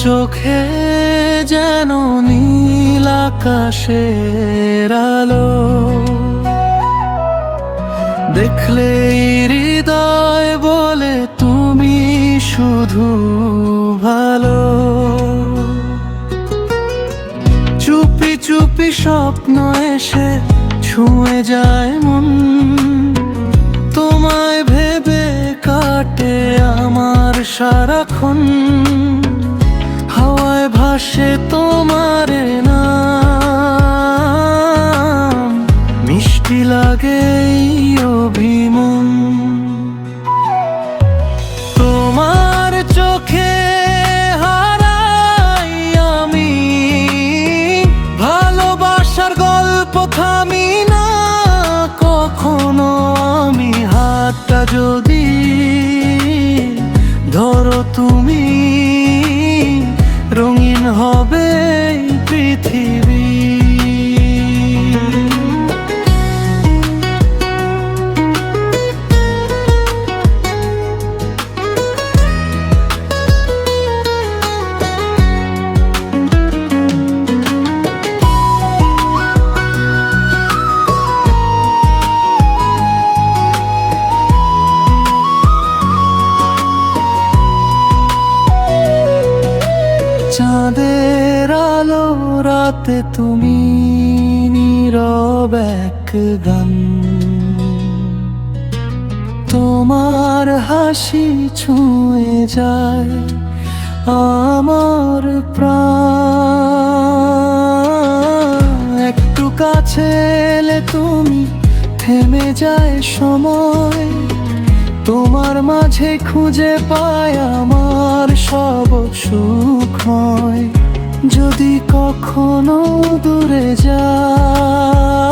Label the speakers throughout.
Speaker 1: চোখে যেন নীল আকাশের আলো, দেখলে হৃদয় বলে তুমি শুধু ভালো। চুপি চুপি স্বপ্ন এসে ছুঁয়ে যায় মন, তোমায় ভেবে কাটে আমার সারাক্ষণ। হাওয়ায় ভাসে তোমার নাম, মিষ্টি লাগে এই অভিমান। তোমার চোখে হারাই আমি ভালোবাসার গল্প, থামি না কখনো আমি। হাতটা যদি ধরো তুমি, রঙিন হবে এই পৃথিবী। চাঁদের আলো রাতে তুমি নীরব এক গান, তোমার হাসি ছুঁয়ে যায় আমার প্রাণ। একটু কাছে এলে তুমি থেমে যায় সময়, তোমার মাঝে খুঁজে পায় আমার সব সুখ হয়। যদি কখনো দূরে যাও,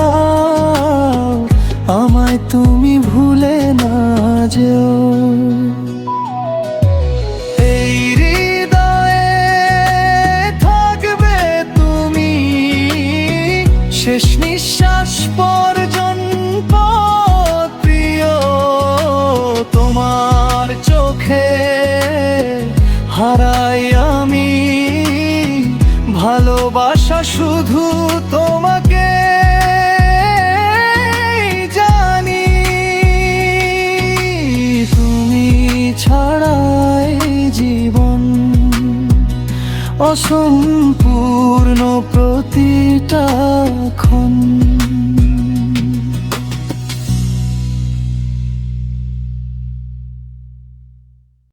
Speaker 1: আমায় তুমি ভুলে না যেও। এই হৃদয়ে থাকবে তুমি শেষ নিঃশ্বাস পর্যন্ত প্রিয়। তোমার চোখে হারাই আমি ভালোবাসা, শুধু তোমাকে জানি। তুমি ছাড়াই জীবন অসম্ভব।